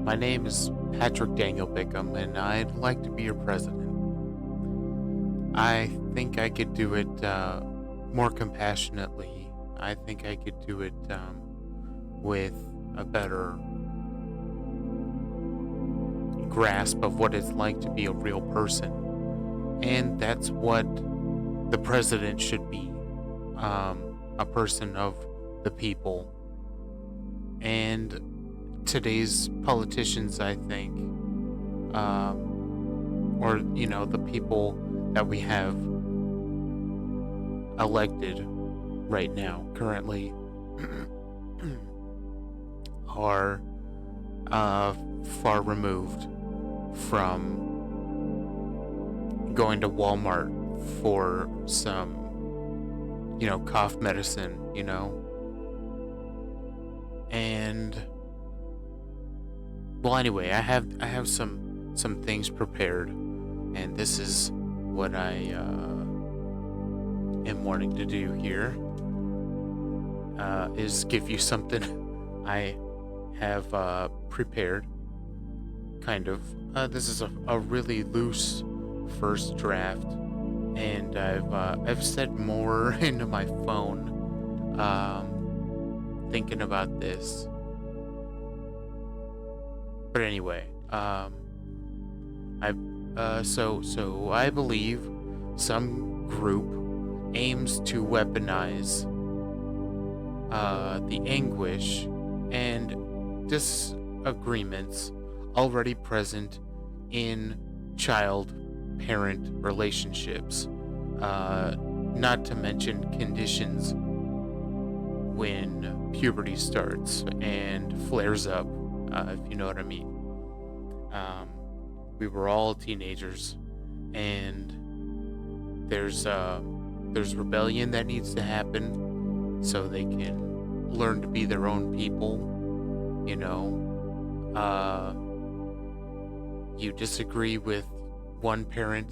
My name is Patrick Daniel Bickham, and I'd like to be your president. I think I could do it more compassionately. I think I could do it with a better grasp of what it's like to be a real person. And that's what the president should be, a person of the people. And today's politicians, I think, or, the people that we have elected right now, currently, are far removed from going to Walmart for some, cough medicine. And well, anyway, I have some things prepared, and this is what I am wanting to do here. Is give you something I have prepared. Kind of. This is a really loose first draft, and I've said more into my phone, thinking about this. But anyway, so I believe some group aims to weaponize the anguish and disagreements already present in child-parent relationships, not to mention conditions when puberty starts and flares up, if you know what I mean. We were all teenagers, and there's rebellion that needs to happen so they can learn to be their own people. You disagree with one parent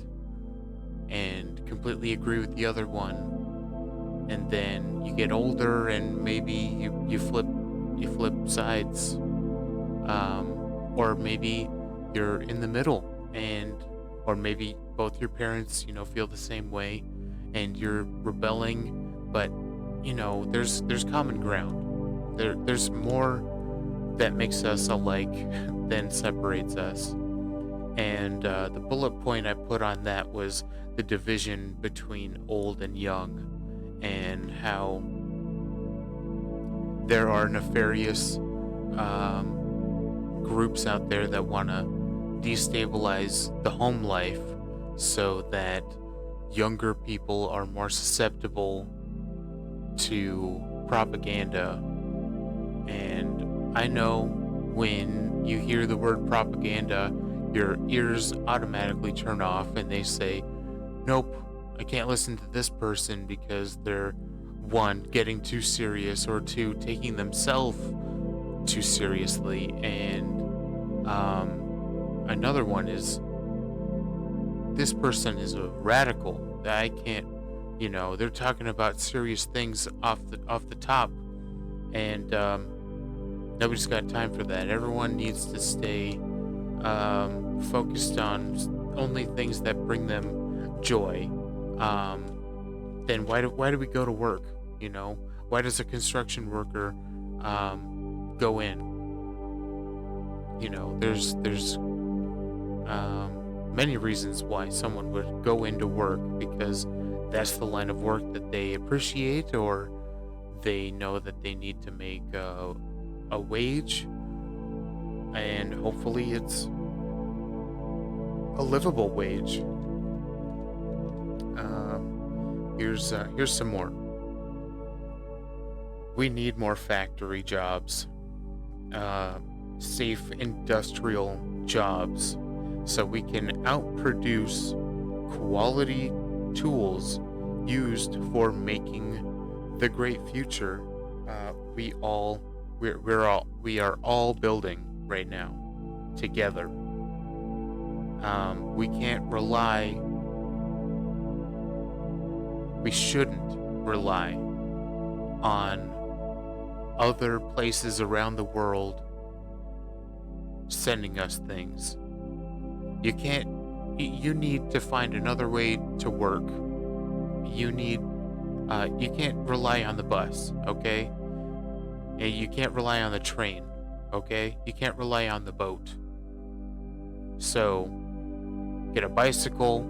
and completely agree with the other one, and then you get older and maybe you flip sides, or maybe you're in the middle, or maybe both your parents feel the same way and you're rebelling, but there's common ground. There's more that makes us alike than separates us. And the bullet point I put on that was the division between old and young, and how there are nefarious groups out there that want to destabilize the home life so that younger people are more susceptible to propaganda. And I know when you hear the word propaganda, your ears automatically turn off and they say, nope, I can't listen to this person because they're, one, getting too serious, or two, taking themselves too seriously. And another one is, this person is a radical. I can't, they're talking about serious things off the top, and nobody's got time for that. Everyone needs to stay focused on only things that bring them joy. Then why do we go to work? Why does a construction worker go in? There's many reasons why someone would go into work, because that's the line of work that they appreciate, or they know that they need to make a wage, and hopefully it's a livable wage. Here's some more. We need more factory jobs, safe industrial jobs, so we can outproduce quality tools used for making the great future we are all building right now together. We shouldn't rely on other places around the world sending us things. You can't. You need to find another way to work. You need. You can't rely on the bus, okay? And you can't rely on the train, okay? You can't rely on the boat. So, get a bicycle,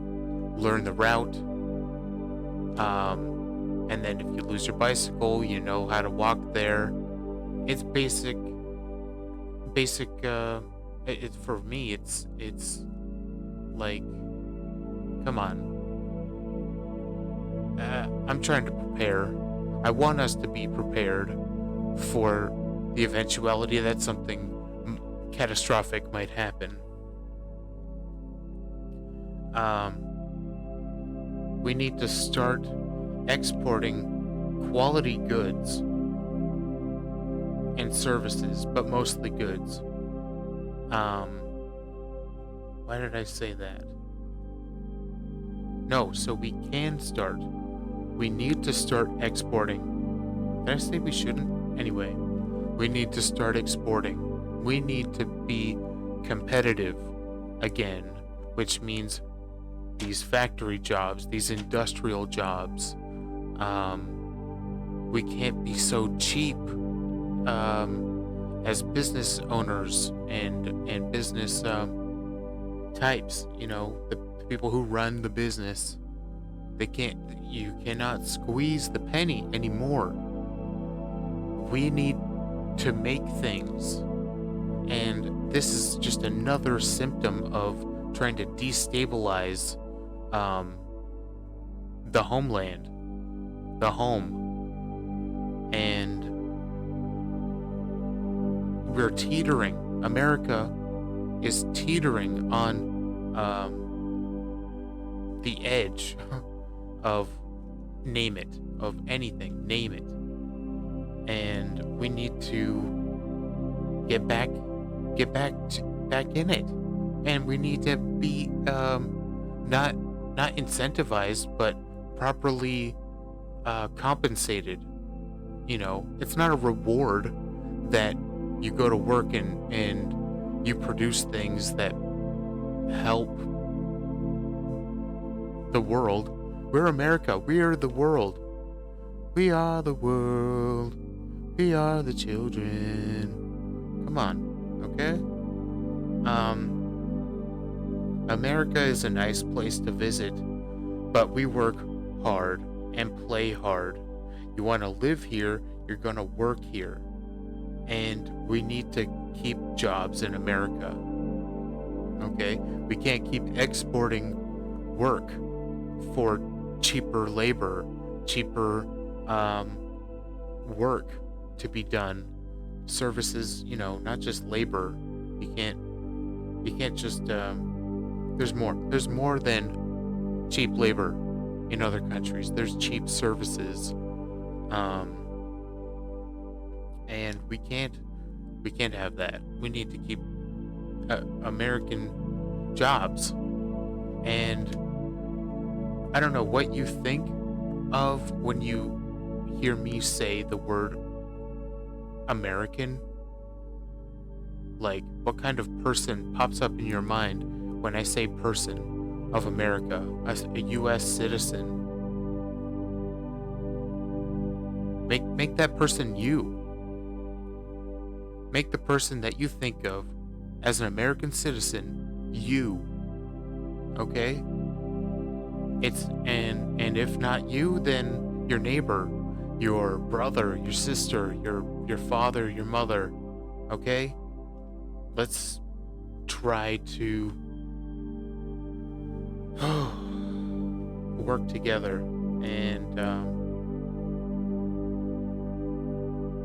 learn the route, and then if you lose your bicycle, you know how to walk there. It's basic. It's for me. It's like, come on. I'm trying to prepare. I want us to be prepared for the eventuality that something catastrophic might happen. We need to start exporting quality goods and services, but mostly goods. Why did I say that? No, so we can start. We need to start exporting. Did I say we shouldn't? Anyway, we need to start exporting. We need to be competitive again, which means these factory jobs, these industrial jobs. We can't be so cheap as business owners and business types. You know, the people who run the business. You cannot squeeze the penny anymore. We need to make things. And this is just another symptom of trying to destabilize the homeland, the home. And we're teetering. America is teetering on the edge of name it, of anything, name it. And we need to get back in it. And we need to be not incentivized, but properly compensated. You know, it's not a reward that you go to work and you produce things that help the world. We're America. We are the world. We are the world. We are the children. Come on, okay? America is a nice place to visit, but we work hard and play hard. You want to live here, you're going to work here. And we need to keep jobs in America. Okay? We can't keep exporting work for cheaper labor, cheaper work to be done. Services, you know, not just labor. You can't just there's more than cheap labor in other countries. There's cheap services. And we can't have that. We need to keep American jobs. And I don't know what you think of when you hear me say the word American. Like, what kind of person pops up in your mind when I say person of America, a U.S. citizen? Make that person you. Make the person that you think of as an American citizen you. Okay? And if not you, then your neighbor, your brother, your sister, your father, your mother. Okay? Let's try to work together. And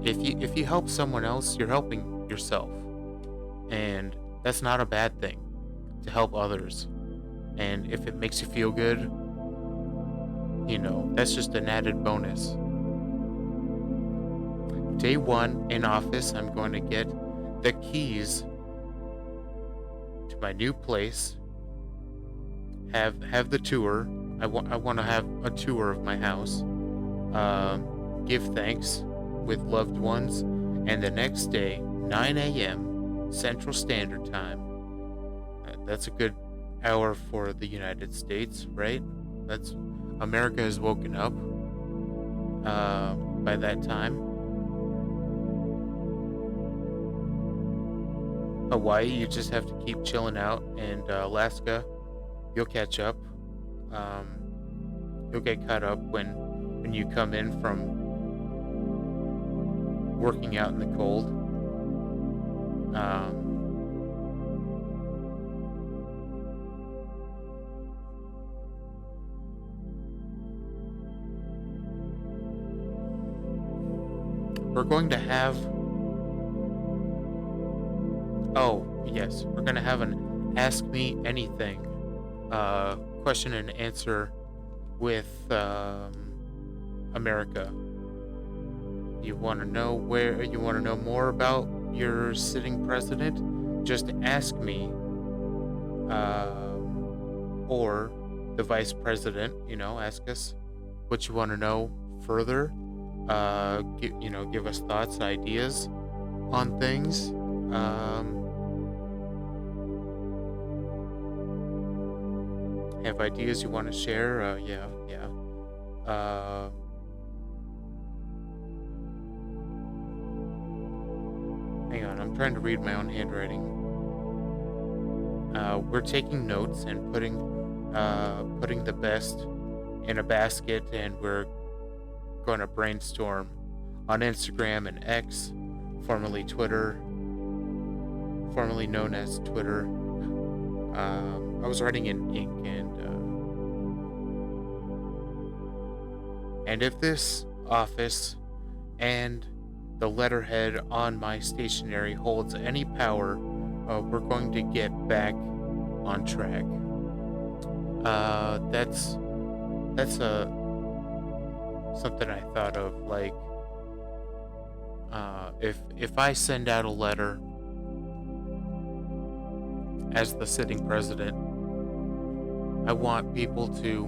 if you help someone else, you're helping yourself. And that's not a bad thing, to help others. And if it makes you feel good, you know, that's just an added bonus. Day 1 in office, I'm going to get the keys to my new place. Have the tour. I want to have a tour of my house. Give thanks with loved ones. And the next day, 9 a.m., Central Standard Time. That's a good hour for the United States, right? That's America has woken up by that time. Hawaii, you just have to keep chilling out, and Alaska, you'll catch up. Um, you'll get caught up when you come in from working out in the cold. We're going to have. Oh, yes, we're going to have an Ask Me Anything question and answer with America. You want to know more about your sitting president? Just ask me, or the vice president. Ask us what you want to know further. Give us thoughts, ideas on things. Have ideas you want to share? Yeah. Hang on, I'm trying to read my own handwriting. We're taking notes and putting the best in a basket, and we're going to brainstorm on Instagram and X, formerly Twitter, formerly known as Twitter. I was writing in ink, and if this office and the letterhead on my stationery holds any power, we're going to get back on track. That's something I thought of, like, if I send out a letter as the sitting president, I want people to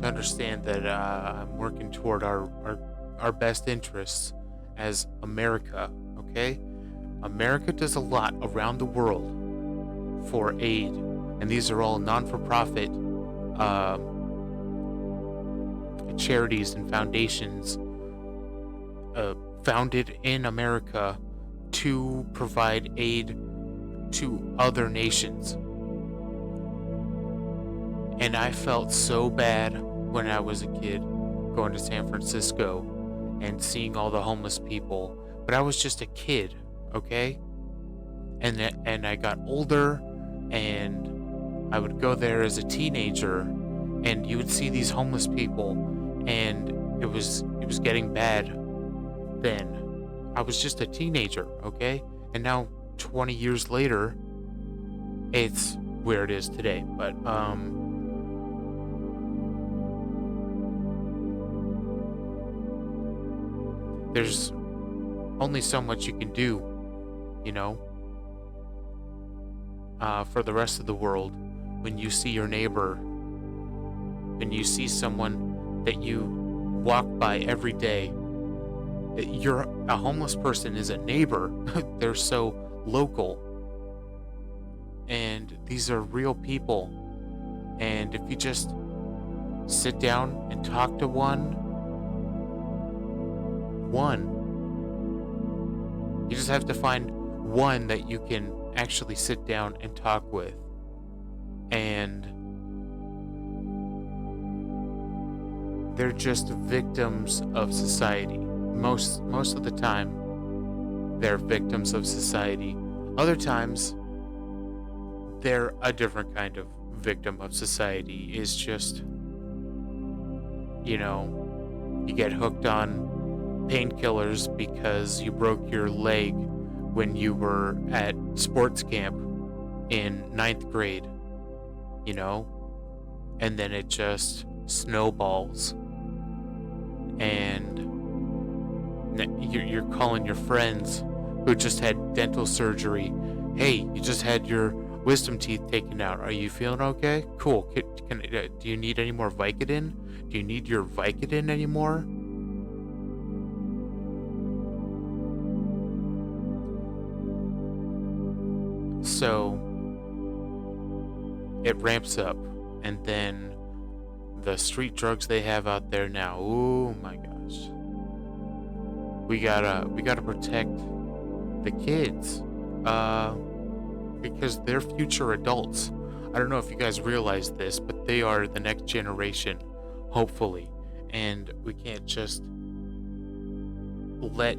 understand that I'm working toward our best interests as America, okay? America does a lot around the world for aid, and these are all non-for-profit charities and foundations founded in America to provide aid to other nations. And I felt so bad when I was a kid going to San Francisco and seeing all the homeless people, but I was just a kid, okay? And I got older, and I would go there as a teenager, and you would see these homeless people, and it was getting bad then. I was just a teenager, okay? And now 20 years later, it's where it is today. But there's only so much you can do, for the rest of the world. When you see your neighbor, when you see someone that you walk by every day, a homeless person is a neighbor. They're so local, and these are real people. And if you just sit down and talk to one, you just have to find one that you can actually sit down and talk with. And they're just victims of society. Most of the time, they're victims of society. Other times, they're a different kind of victim of society. It's just, you get hooked on painkillers because you broke your leg when you were at sports camp in 9th grade, and then it just snowballs, and you're calling your friends who just had dental surgery. Hey, you just had your wisdom teeth taken out. Are you feeling okay? Cool. Do you need any more Vicodin? Do you need your Vicodin anymore? So it ramps up, and then the street drugs they have out there now. Oh my gosh. We gotta protect the kids. Because they're future adults. I don't know if you guys realize this, but they are the next generation, hopefully. And we can't just let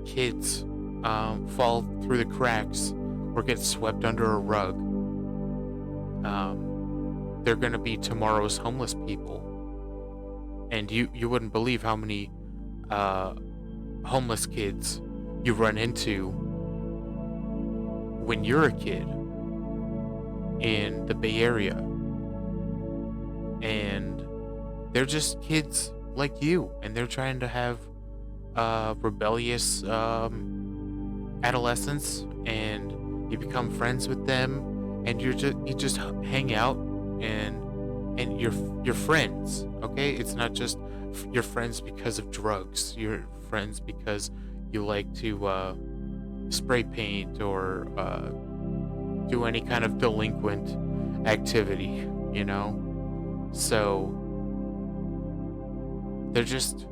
kids fall through the cracks or get swept under a rug. They're gonna be tomorrow's homeless people. And you wouldn't believe how many homeless kids you run into when you're a kid in the Bay Area. And they're just kids like you, and they're trying to have rebellious adolescence, and you become friends with them, and you just hang out, and you're friends. Okay, it's not just you're friends because of drugs. You're friends because you like to spray paint or do any kind of delinquent activity, So they're just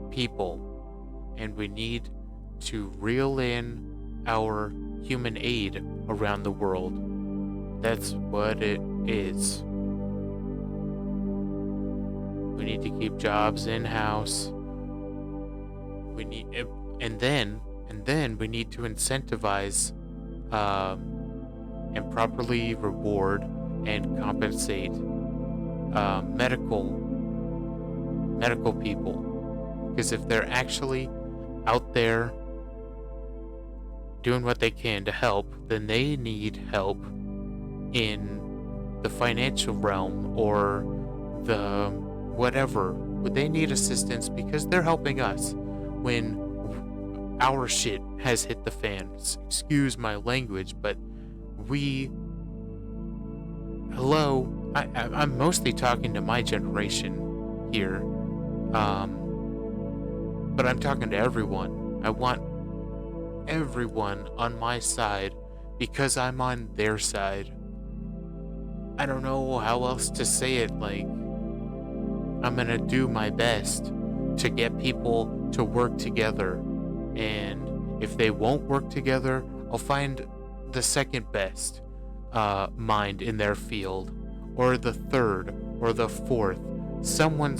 people, and we need to reel in our human aid around the world. That's what it is. We need to keep jobs in-house. We need, and then we need to incentivize and properly reward and compensate medical people, because if they're actually out there doing what they can to help, then they need help in the financial realm or the whatever. They need assistance because they're helping us when our shit has hit the fan. Excuse my language, but I'm mostly talking to my generation here, but I'm talking to everyone. I want everyone on my side because I'm on their side. I don't know how else to say it. Like, I'm gonna do my best to get people to work together, and if they won't work together, I'll find the second best mind in their field, or the third, or the fourth. Someone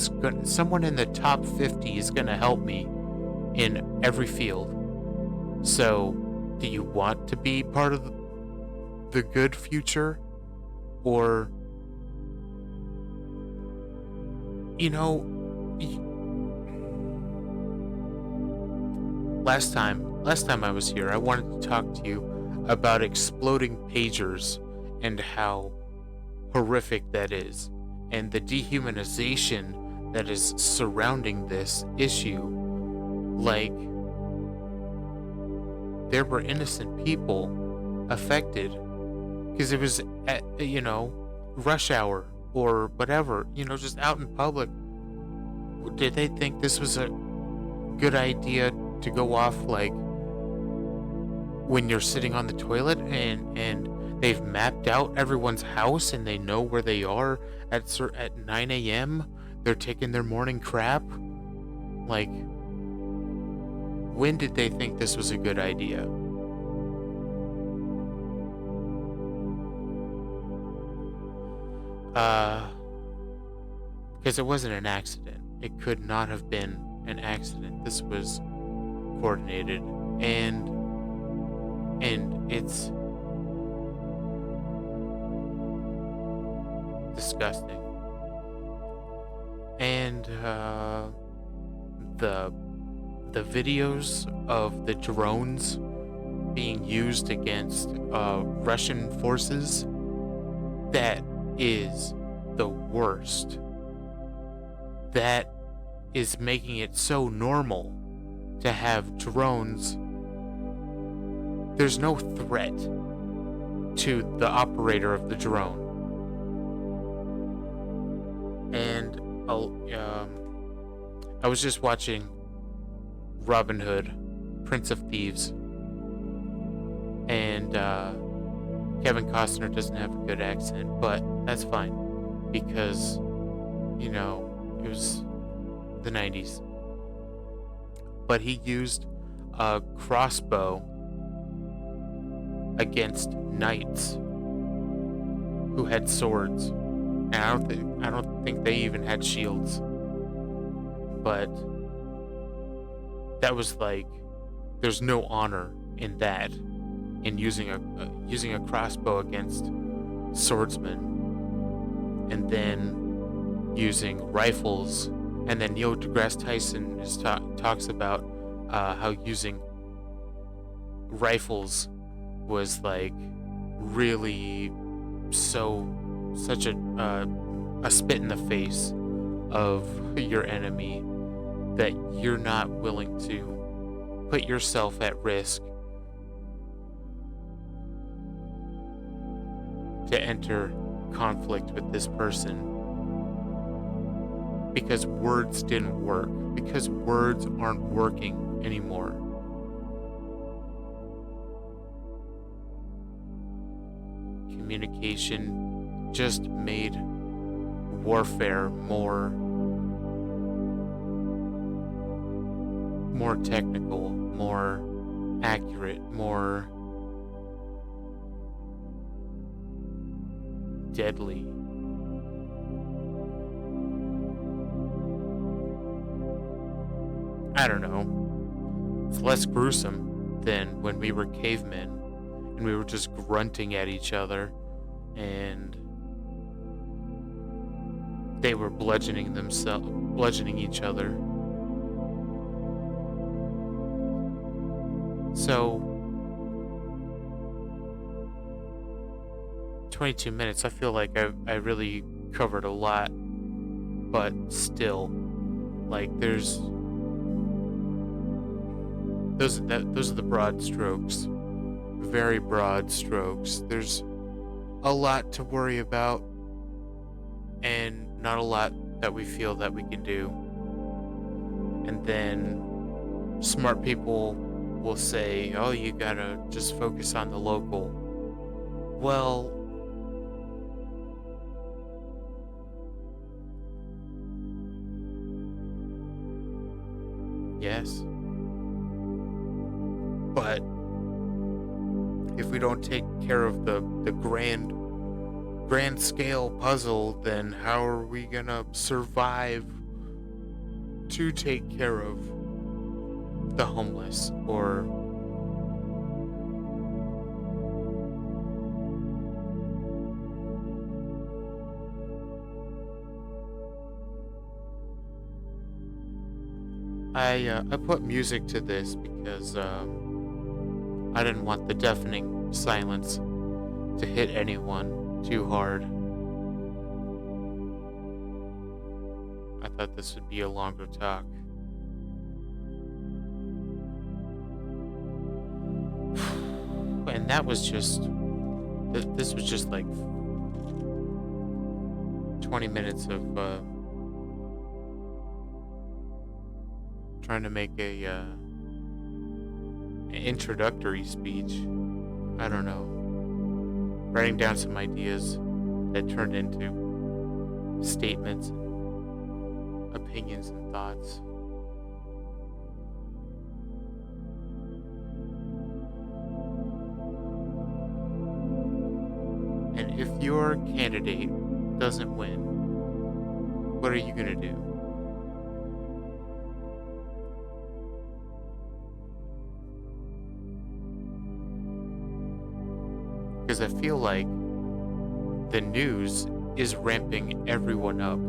in the top 50 is gonna help me in every field. So, do you want to be part of the good future, or last time I was here, I wanted to talk to you about exploding pagers and how horrific that is, and the dehumanization that is surrounding this issue. Like, there were innocent people affected because it was at, rush hour or whatever, just out in public. Did they think this was a good idea to go off, like, when you're sitting on the toilet and they've mapped out everyone's house and they know where they are at 9 a.m. They're taking their morning crap? Like, when did they think this was a good idea? Because it wasn't an accident. It could not have been an accident. This was coordinated, and it's disgusting. And the videos of the drones being used against Russian forces, that is the worst. That is making it so normal to have drones. There's no threat to the operator of the drone. And I was just watching Robin Hood, Prince of Thieves, and Kevin Costner doesn't have a good accent, but that's fine because, it was the 90s. But he used a crossbow against knights who had swords. And I don't think they even had shields. But that was like, there's no honor in that, in using a crossbow against swordsmen, and then using rifles. And then Neil deGrasse Tyson talks about how using rifles was like really such a spit in the face of your enemy, that you're not willing to put yourself at risk to enter conflict with this person because words didn't work, because words aren't working anymore. Communication just made warfare more technical, more accurate, more deadly. I don't know. It's less gruesome than when we were cavemen and we were just grunting at each other and they were bludgeoning each other. So 22 minutes, I feel like I really covered a lot, but still, like, those are the broad strokes, very broad strokes. There's a lot to worry about and not a lot that we feel that we can do. And then smart people will say, oh, you gotta just focus on the local. Well, yes, but if we don't take care of the grand scale puzzle, then how are we gonna survive to take care of the homeless? Or I put music to this because I didn't want the deafening silence to hit anyone too hard. I thought this would be a longer talk. And that was just... This was just like 20 minutes of trying to make an introductory speech. I don't know. Writing down some ideas that turned into statements, opinions, and thoughts. And if your candidate doesn't win, what are you gonna do? Because I feel like the news is ramping everyone up,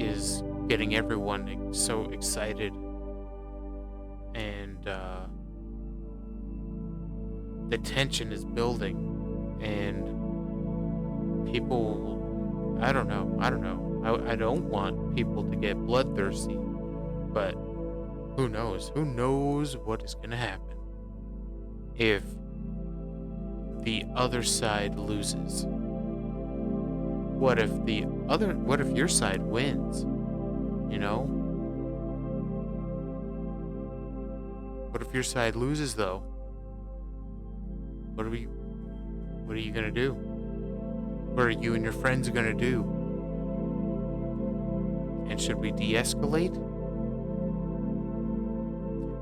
is getting everyone so excited, and the tension is building, and people, I don't know, I don't want people to get bloodthirsty, but who knows what is going to happen if the other side loses. What if your side wins? What if your side loses, though? What are you gonna do? What are you and your friends gonna do? And should we de-escalate?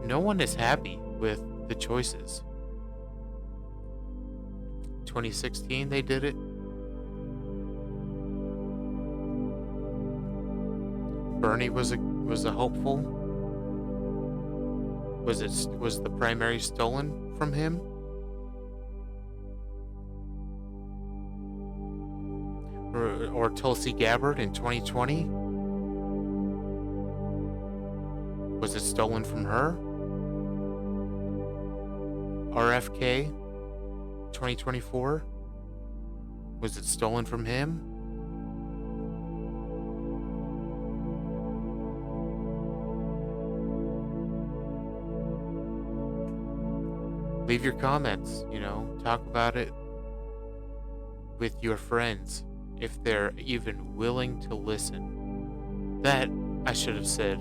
No one is happy with the choices. 2016 they did it. Bernie was a hopeful. Was the primary stolen from him? Or Tulsi Gabbard in 2020? Was it stolen from her? RFK 2024? Was it stolen from him? Leave your comments, talk about it with your friends if they're even willing to listen. That I should have said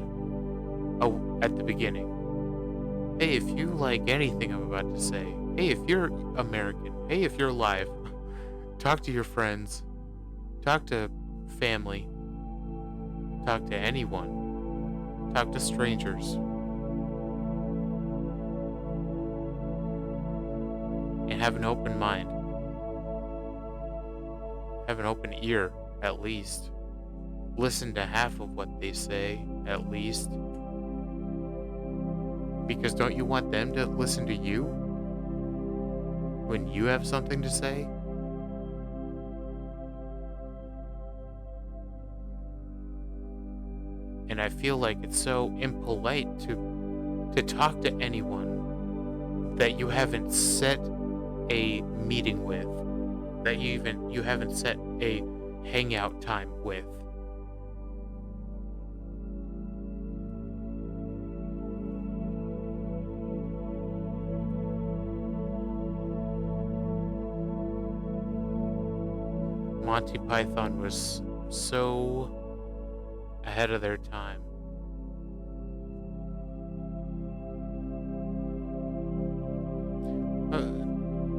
at the beginning. Hey, if you like anything I'm about to say, hey, if you're American, hey, if you're alive, talk to your friends, talk to family, talk to anyone, talk to strangers. And have an open mind. Have an open ear, at least. Listen to half of what they say, at least. Because don't you want them to listen to you when you have something to say? And I feel like it's so impolite to talk to anyone that you haven't set a meeting with, that you haven't set a hangout time with. Monty Python was so ahead of their time.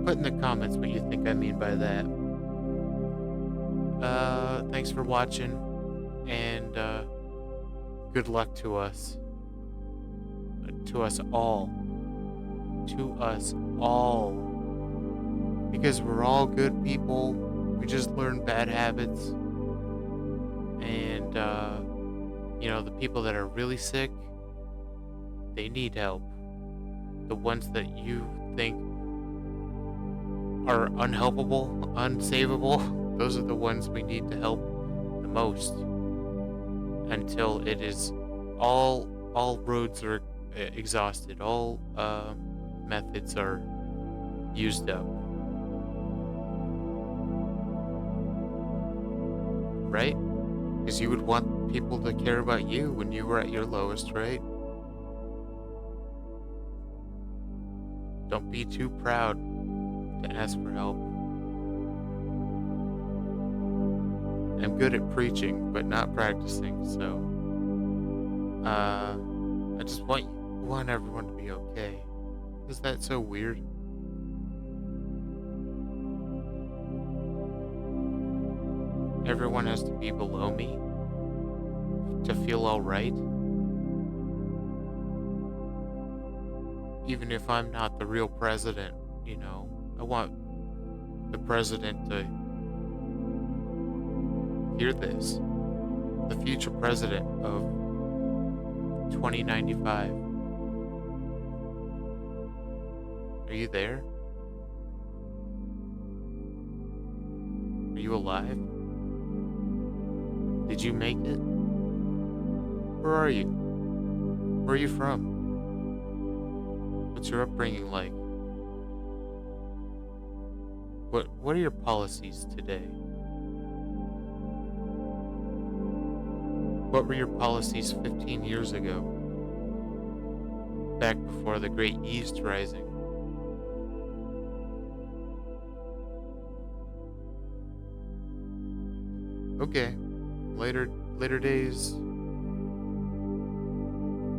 Put in the comments what you think I mean by that. Thanks for watching, and good luck to us. To us all. To us all. Because we're all good people. We just learn bad habits. And, the people that are really sick, they need help. The ones that you think are unhelpable, unsavable, those are the ones we need to help the most. Until it is all roads are exhausted, all methods are used up. Right? Because you would want people to care about you when you were at your lowest, right? Don't be too proud to ask for help. I'm good at preaching, but not practicing, so I just want everyone to be okay. Is that so weird? Everyone has to be below me to feel alright? Even if I'm not the real president, I want the president to hear this. The future president of 2095. Are you there? Are you alive? Did you make it? Where are you? Where are you from? What's your upbringing like? What are your policies today? What were your policies 15 years ago? Back before the Great East Rising? Okay. Later days.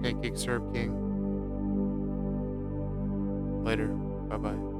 Pancake Syrup King. Later. Bye-bye.